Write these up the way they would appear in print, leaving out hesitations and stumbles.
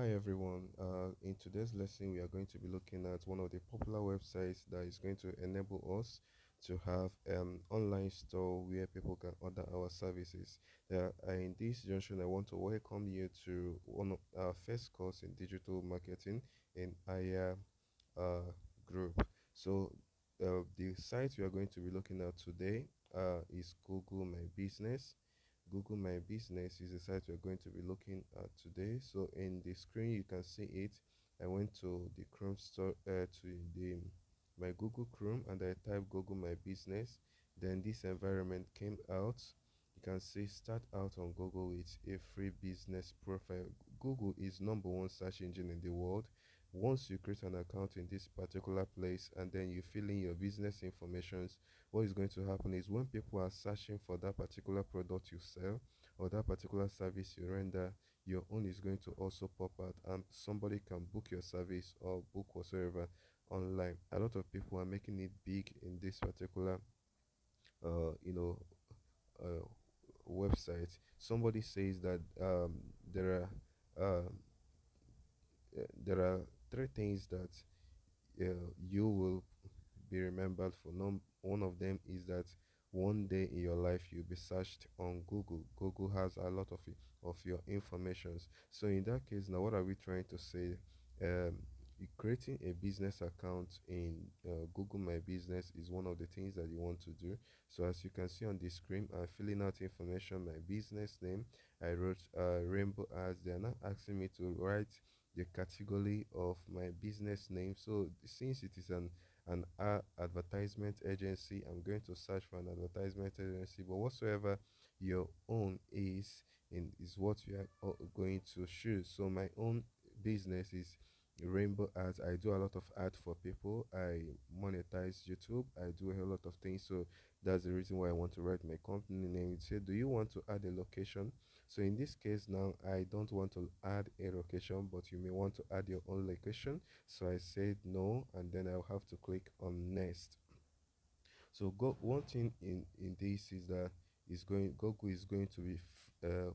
Hi everyone. In today's lesson, we are going to be looking at one of the popular websites that is going to enable us to have an online store where people can order our services. In this junction, I want to welcome you to one of our first course in digital marketing in AYA uh, group. So, the site we are going to be looking at today is Google My Business. Google My Business is the site we're going to be looking at today. So in the screen you can see it. I went to the Chrome store to the my Google Chrome and I typed Google My Business. Then this environment came out. You can see start out on Google with a free business profile. Google is number one search engine in the world. Once you create an account in this particular place and then you fill in your business informations, what is going to happen is when people are searching for that particular product you sell or that particular service you render, your own is going to also pop out and somebody can book your service or book whatsoever online. A lot of people are making it big in this particular uh you know uh website. Somebody says that there are three things that you will be remembered for. One of them is that one day in your life you'll be searched on Google. Google has a lot of your informations. So in that case, now what are we trying to say? Creating a business account in Google My Business is one of the things that you want to do. So as you can see on the screen, I'm filling out information, my business name. I wrote Rainbow Ads. They are not asking me to write the category of my business name. So since it is an advertisement agency, I'm going to search for an advertisement agency. But whatsoever your own is what you are going to choose. So my own business is Rainbow Ads. I do a lot of ads for people. I monetize YouTube. I do a lot of things. So that's the reason why I want to write my company name. It say, do you want to add a location? So in this case now, I don't want to add a location, but you may want to add your own location. So I said no, and then I'll have to click on next. So go one thing in this is that is going Google is going to be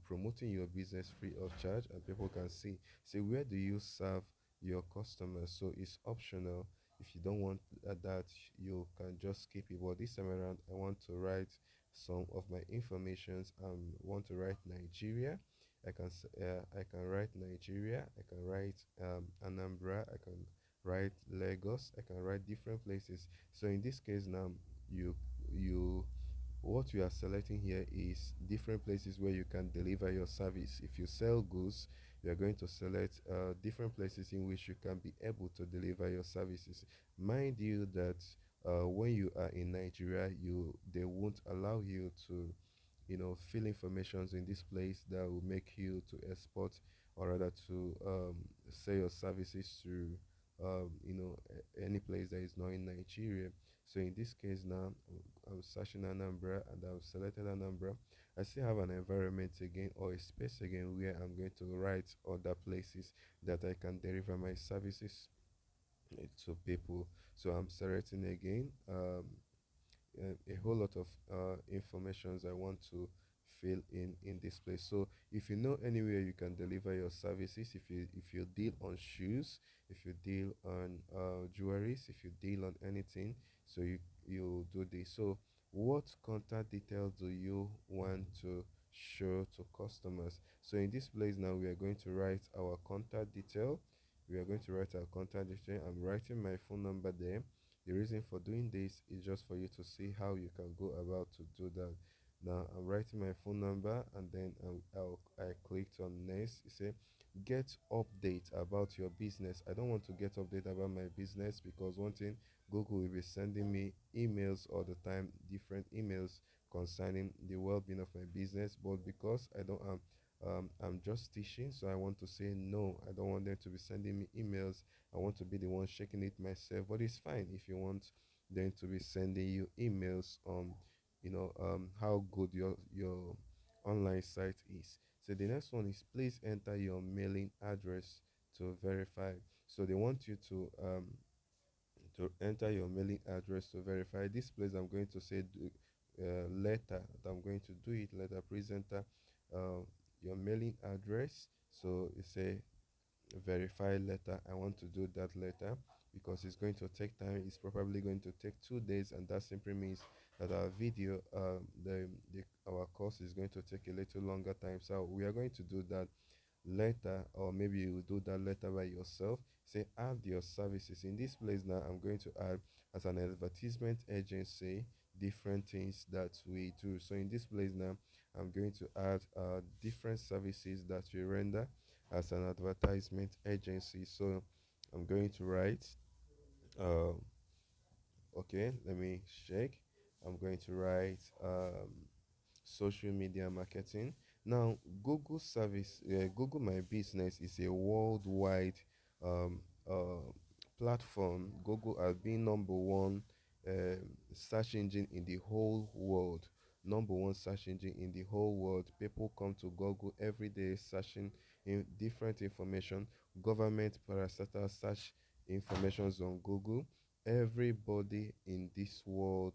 promoting your business free of charge, and people can see where do you serve your customers. So it's optional. If you don't want that, you can just skip it. But this time around, I want to write some of my informations. Want to write Nigeria. I can write Nigeria. I can write Anambra. I can write Lagos. I can write different places. So in this case now, you you what you are selecting here is different places where you can deliver your service. If you sell goods, you are going to select different places in which you can be able to deliver your services. Mind you that when you are in Nigeria, you they won't allow you to fill informations in this place that will make you to export or rather to sell your services to any place that is not in Nigeria. So in this case now, I'm searching Anambra and I've selected Anambra. I still have an environment again or a space again where I'm going to write other places that I can deliver my services to people. So I'm selecting again. A whole lot of informations I want to fill in this place. So if you know anywhere you can deliver your services, if you deal on shoes, if you deal on jewelries, if you deal on anything, so you do this. So what contact details do you want to show to customers? So in this place now we are going to write our contact detail. We are going to write our contact detail. I'm writing my phone number there. The reason for doing this is just for you to see how you can go about to do that. Now I'm writing my phone number and then I clicked on next. You say get update about your business. I don't want to get update about my business because one thing, Google will be sending me emails all the time, different emails concerning the well-being of my business. But because I don't I'm just teaching, so I want to say no. I don't want them to be sending me emails. I want to be the one checking it myself. But it's fine if you want them to be sending you emails on, how good your online site is. So the next one is please enter your mailing address to verify. So they want you to enter your mailing address to verify. This place I'm going to say letter. I'm going to do it letter presenter. Uh, your mailing address. So you say verify letter. I want to do that later because it's going to take time. It's probably going to take 2 days, and that simply means that our video, our course is going to take a little longer time. So we are going to do that later, or maybe you will do that later by yourself. Say add your services. In this place now, I'm going to add as an advertisement agency different things that we do. So in this place now, I'm going to add different services that we render as an advertisement agency. So I'm going to write uh, okay, let me check. I'm going to write social media marketing. Now, Google service, Google My Business is a worldwide um, uh, platform. Google has been number one search engine in the whole world. Number one search engine in the whole world. People come to Google every day searching in different information. Government parastatal search informations on Google. Everybody in this world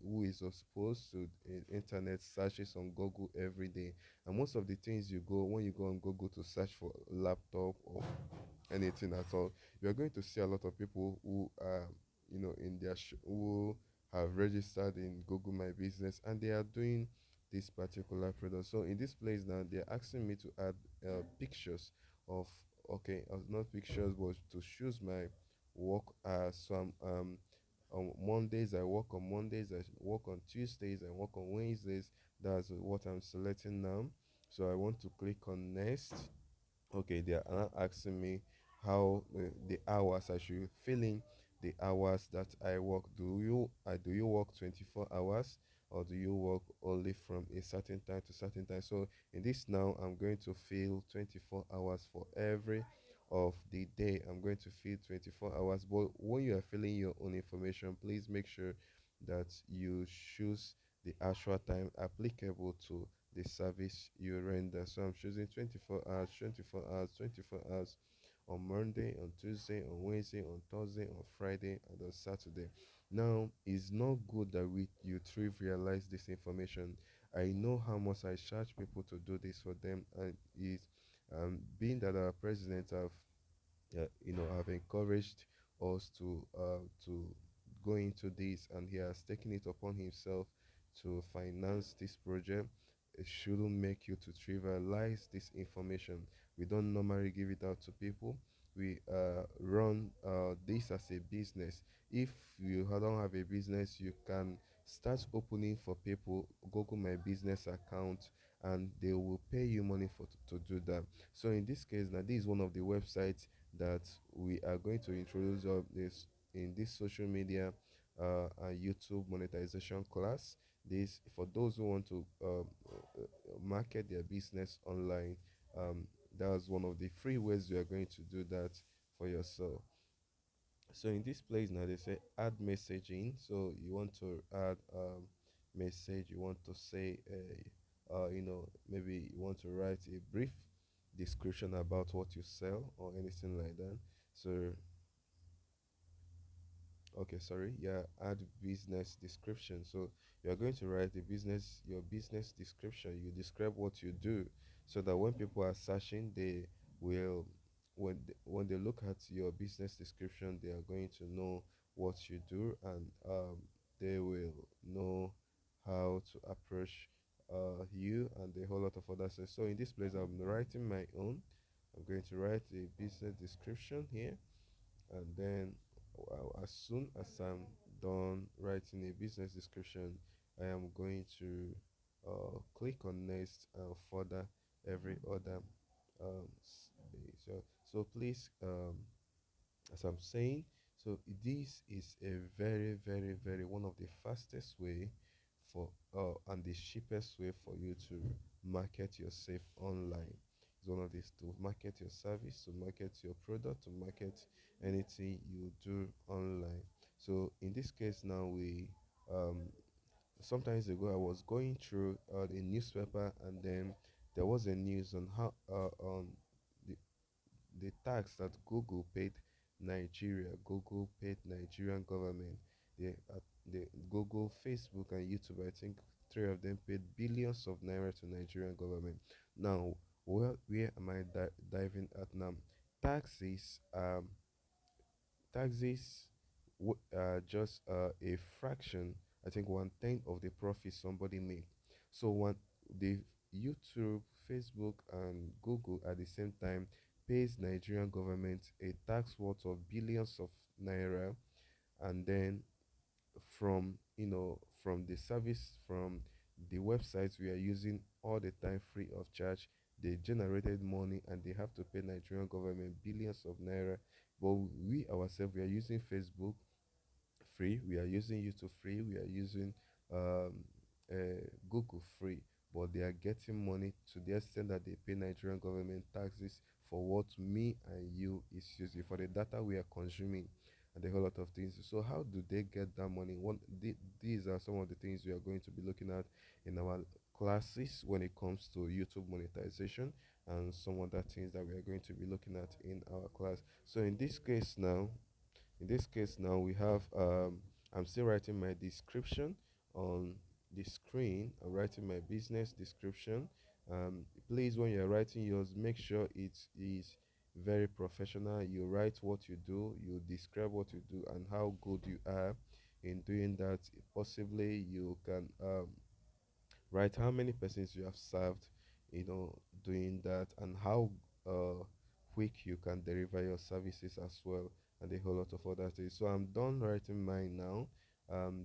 who is exposed to internet searches on Google every day, and most of the things you go when you go on Google to search for laptop or anything at all, you're going to see a lot of people who are, in their who have registered in Google My Business, and they are doing this particular product. So in this place now, they're asking me to add pictures of, okay, not pictures, but to choose my work as. So on Mondays I work on Mondays, I work on Tuesdays, I work on Wednesdays. That's what I'm selecting now. So I want to click on next. Okay, they are now asking me how the hours I should fill in the hours that I work. Do you work 24 hours, or do you work only from a certain time to certain time? So in this now, I'm going to fill 24 hours for every of the day. I'm going to fill 24 hours. But when you are filling your own information, please make sure that you choose the actual time applicable to the service you render. So I'm choosing 24 hours, 24 hours, 24 hours on Monday, on Tuesday, on Wednesday, on Thursday, on Friday, and on Saturday. Now, it's not good that you trivialize this information. I know how much I charge people to do this for them, and is being that our president have encouraged us to go into this, and he has taken it upon himself to finance this project. It shouldn't make you to trivialize this information. We don't normally give it out to people. We run this as a business. If you don't have a business, you can start opening for people Google My Business account, and they will pay you money for to do that. So in this case, now this is one of the websites that we are going to introduce this in this social media and YouTube monetization class. This for those who want to market their business online. That's one of the free ways you are going to do that for yourself. So in this place now they say add messaging. So you want to add message. You want to say maybe you want to write a brief description about what you sell or anything like that. So okay, sorry, yeah, add business description. So you're going to write your business description. You describe what you do, so that when people are searching, they will, when they look at your business description, they are going to know what you do, and they will know how to approach you and a whole lot of other things. So in this place, I'm writing my own. I'm going to write a business description here, and then as soon as I'm done writing a business description, I am going to click on next and further every other so please, as I'm saying, so this is a very, very, very one of the fastest way for and the cheapest way for you to market yourself online. It's one of these to market your service, to market your product, to market anything you do online. So in this case now we sometimes ago I was going through the newspaper, and then there was a news on how on the the tax that Google paid Nigerian government. The Google, Facebook, and YouTube, I think three of them paid billions of naira to Nigerian government. Now, where am I diving at now? taxes taxes just a fraction, I think 1/10 of the profit somebody make. So one the YouTube, Facebook, and Google at the same time pays Nigerian government a tax worth of billions of naira, and then from the service, from the websites we are using all the time free of charge, they generated money and they have to pay Nigerian government billions of naira. But we ourselves, we are using Facebook free, we are using YouTube free, we are using um, Google free, but they are getting money to the extent that they pay Nigerian government taxes for what me and you is using, for the data we are consuming, and a whole lot of things. So how do they get that money? These are some of the things we are going to be looking at in our classes when it comes to YouTube monetization, and some other things that we are going to be looking at in our class. So in this case now we have I'm still writing my description on the screen. I'm writing my business description. Please, when you're writing yours, make sure it is very professional. You write what you do, you describe what you do, and how good you are in doing that. Possibly you can write how many persons you have served, doing that, and how quick you can deliver your services as well, and a whole lot of other things. So I'm done writing mine now.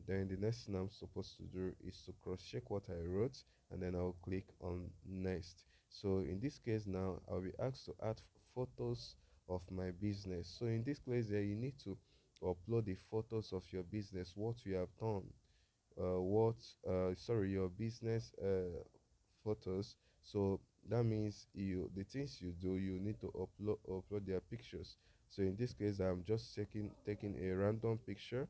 Then the next thing I'm supposed to do is to cross check what I wrote, and then I'll click on next. So in this case now, I'll be asked to add photos of my business. So in this case there, you need to upload the photos of your business, what you have done, what sorry your business photos. So that means the things you do, you need to upload their pictures. So in this case, I'm just taking a random picture,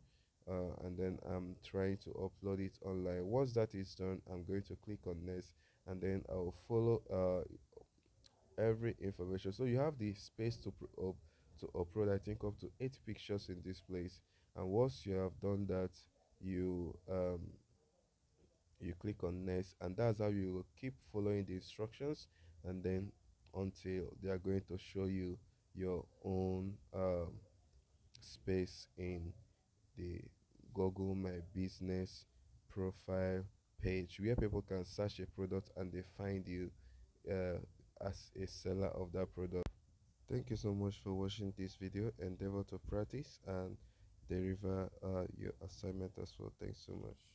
and then I'm trying to upload it online. Once that is done, I'm going to click on next, and then I'll follow every information. So you have the space to upload, I think, up to 8 pictures in this place. And once you have done that, you click on next, and that's how you will keep following the instructions, and then until they are going to show you your own space in the Google My Business profile page, where people can search a product and they find you uh, as a seller of that product. Thank you so much for watching this video. Endeavor to practice and deliver your assignment as well. Thanks so much.